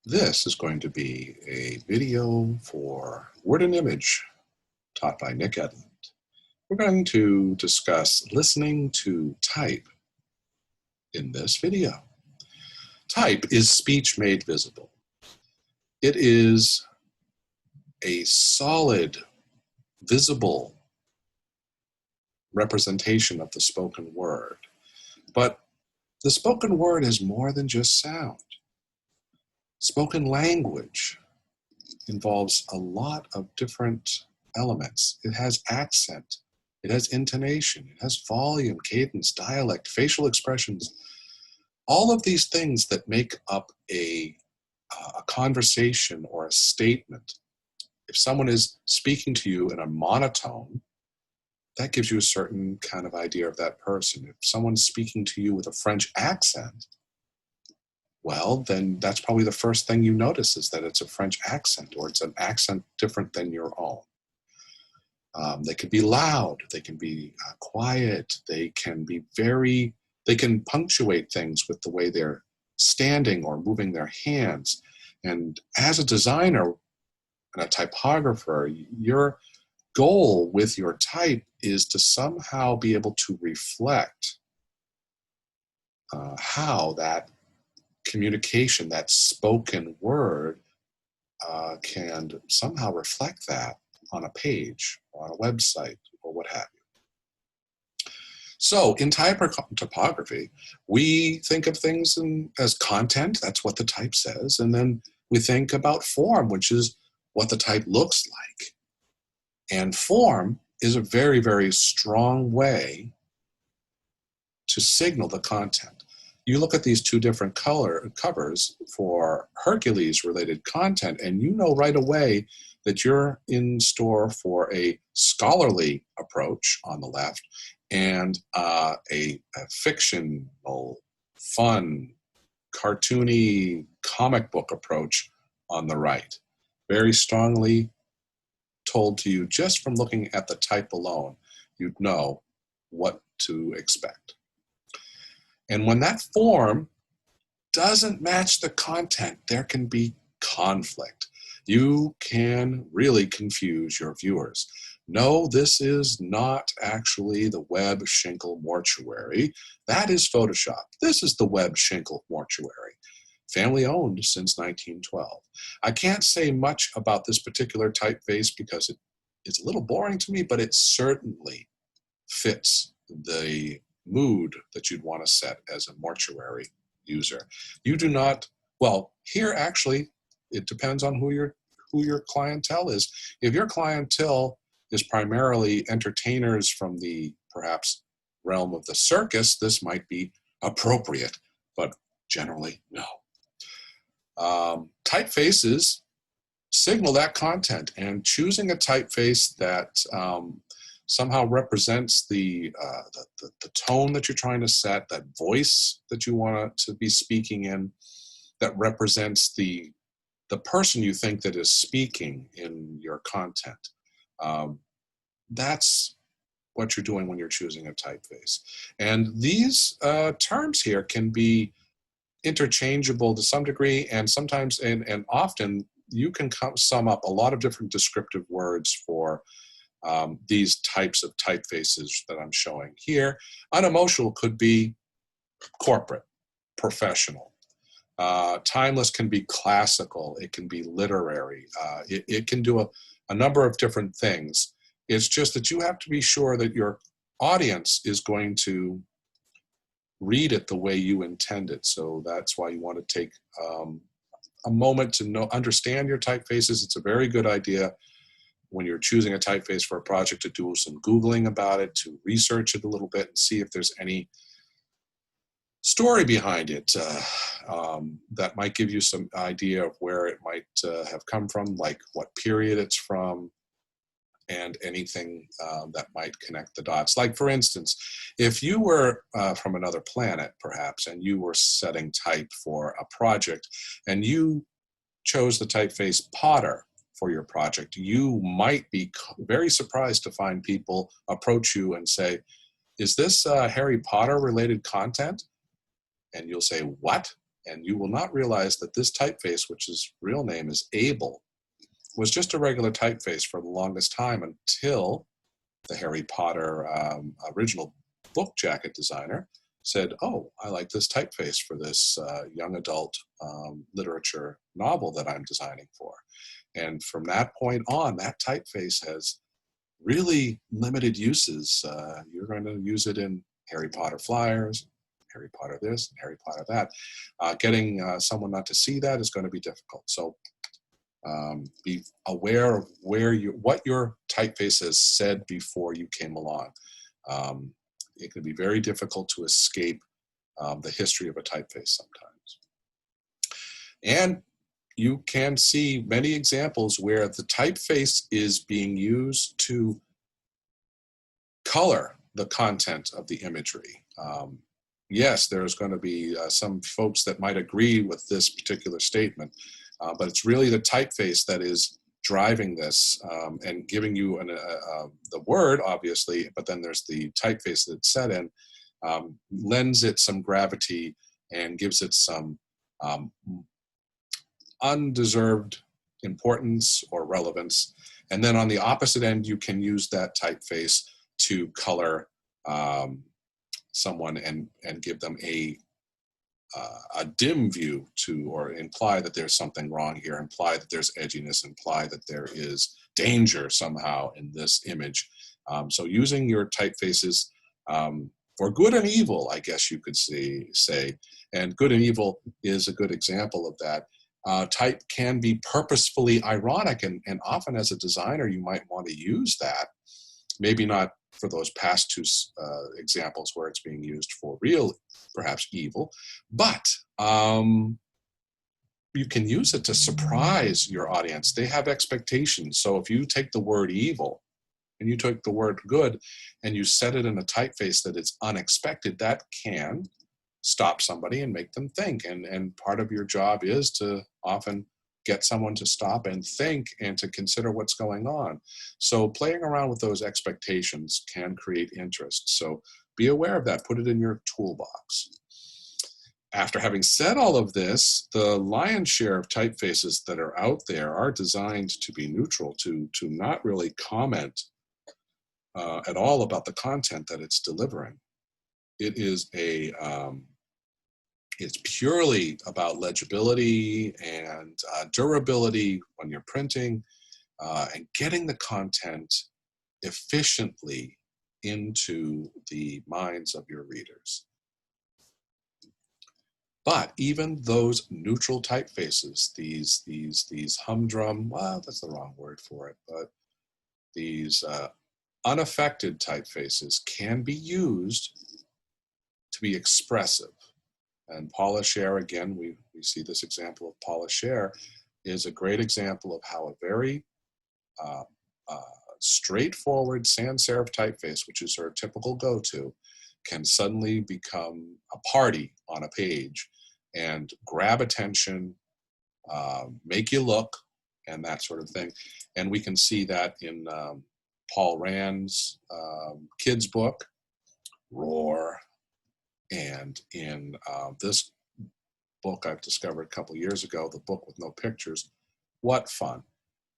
This is going to be a video for Word+Image taught by Nick Edlund. We're going to discuss listening to type in this video. Type is speech made visible. It is a solid, visible representation of the spoken word. But the spoken word is more than just sound. Spoken language involves a lot of different elements. It has accent, it has intonation, it has volume, cadence, dialect, facial expressions, all of these things that make up a conversation or a statement. If someone is speaking to you in a monotone, that gives you a certain kind of idea of that person. If someone's speaking to you with a French accent, well, then that's probably the first thing you notice, is that it's a French accent, or it's an accent different than your own. They can be loud, they can be quiet, they can punctuate things with the way they're standing or moving their hands. And as a designer and a typographer, your goal with your type is to somehow be able to reflect how that communication, that spoken word, can somehow reflect that on a page, or on a website, or what have you. So in typography, we think of things as content, that's what the type says, and then we think about form, which is what the type looks like. And form is a very, very strong way to signal the content. You look at these two different covers for Hercules-related content, and you know right away that you're in store for a scholarly approach on the left and a fictional, fun, cartoony comic book approach on the right. Very strongly told to you just from looking at the type alone, you'd know what to expect. And when that form doesn't match the content, there can be conflict. You can really confuse your viewers. No, this is not actually the Webb Schinkel Mortuary. That is Photoshop. This is the Webb Schinkel Mortuary, family owned since 1912. I can't say much about this particular typeface because it's a little boring to me, but it certainly fits the mood that you'd want to set as a mortuary user. You do not, well, here actually, it depends on who your clientele is. If your clientele is primarily entertainers from the perhaps realm of the circus, this might be appropriate, but generally, no. Typefaces signal that content, and choosing a typeface that somehow represents the tone that you're trying to set, that voice that you want to be speaking in, that represents the person you think that is speaking in your content. That's what you're doing when you're choosing a typeface. And these terms here can be interchangeable to some degree, and sometimes and often you can sum up a lot of different descriptive words for these types of typefaces that I'm showing here. Unemotional could be corporate, professional. Timeless can be classical. It can be literary. It can do a number of different things. It's just that you have to be sure that your audience is going to read it the way you intend it. So that's why you want to take a moment to understand your typefaces. It's a very good idea when you're choosing a typeface for a project to do some Googling about it, to research it a little bit and see if there's any story behind it that might give you some idea of where it might have come from, like what period it's from, and anything that might connect the dots. Like, for instance, if you were from another planet, perhaps, and you were setting type for a project, and you chose the typeface Potter for your project, you might be very surprised to find people approach you and say, is this Harry Potter related content? And you'll say, what? And you will not realize that this typeface, which his real name is Abel, was just a regular typeface for the longest time until the Harry Potter original book jacket designer said, oh, I like this typeface for this young adult literature novel that I'm designing for. And from that point on, that typeface has really limited uses. You're going to use it in Harry Potter flyers, Harry Potter this, and Harry Potter that. Getting someone not to see that is going to be difficult. So be aware of what your typeface has said before you came along. It can be very difficult to escape the history of a typeface sometimes. And you can see many examples where the typeface is being used to color the content of the imagery. Yes, there's going to be some folks that might agree with this particular statement, but it's really the typeface that is driving this and giving you the word, obviously, but then there's the typeface that it's set in, lends it some gravity and gives it some undeserved importance or relevance. And then on the opposite end, you can use that typeface to color someone and give them a dim view to, or imply that there's something wrong here, imply that there's edginess, imply that there is danger somehow in this image. So using your typefaces for good and evil, I guess you could say, and good and evil is a good example of that. Type can be purposefully ironic, and often as a designer you might want to use that. Maybe not for those past two examples where it's being used for real, perhaps evil, but you can use it to surprise your audience. They have expectations. So if you take the word evil and you take the word good and you set it in a typeface that is unexpected, that can stop somebody and make them think. And part of your job is to often get someone to stop and think and to consider what's going on. So playing around with those expectations can create interest. So be aware of that. Put it in your toolbox. After having said all of this, the lion's share of typefaces that are out there are designed to be neutral, to not really comment at all about the content that it's delivering. It is it's purely about legibility and durability when you're printing and getting the content efficiently into the minds of your readers. But even those neutral typefaces, these humdrum, well, that's the wrong word for it, but these unaffected typefaces can be used to be expressive. And Paula Scher, again, we see this example of Paula Scher, is a great example of how a very straightforward sans serif typeface, which is her typical go-to, can suddenly become a party on a page and grab attention, make you look, and that sort of thing. And we can see that in Paul Rand's kids' book, Roar, and in this book I've discovered a couple years ago, the book with no pictures. What fun.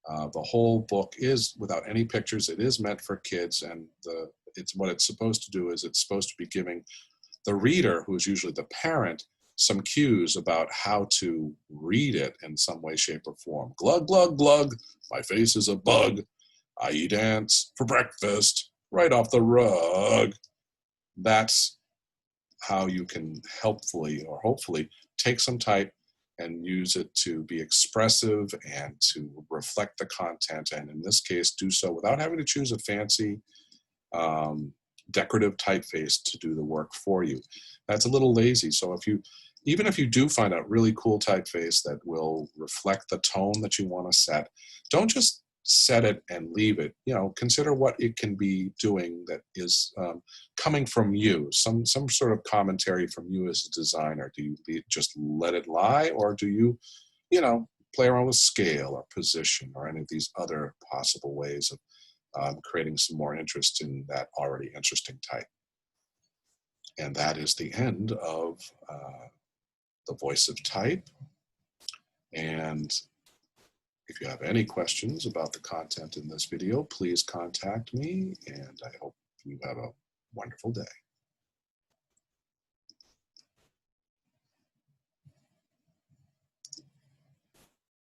The whole book is without any pictures. It is meant for kids, and it's what it's supposed to do is it's supposed to be giving the reader, who is usually the parent, some cues about how to read it in some way, shape, or form. Glug, glug, glug, my face is a bug. I eat ants for breakfast, right off the rug. That's how you can helpfully or hopefully take some type and use it to be expressive and to reflect the content, and in this case do so without having to choose a fancy decorative typeface to do the work for you. That's a little lazy. So even if you do find a really cool typeface that will reflect the tone that you want to set, don't just set it and leave it. Consider what it can be doing that is coming from you, some sort of commentary from you as a designer. Do you just let it lie, or do you play around with scale or position or any of these other possible ways of creating some more interest in that already interesting type? And that is the end of the voice of type. And if you have any questions about the content in this video, please contact me, and I hope you have a wonderful day.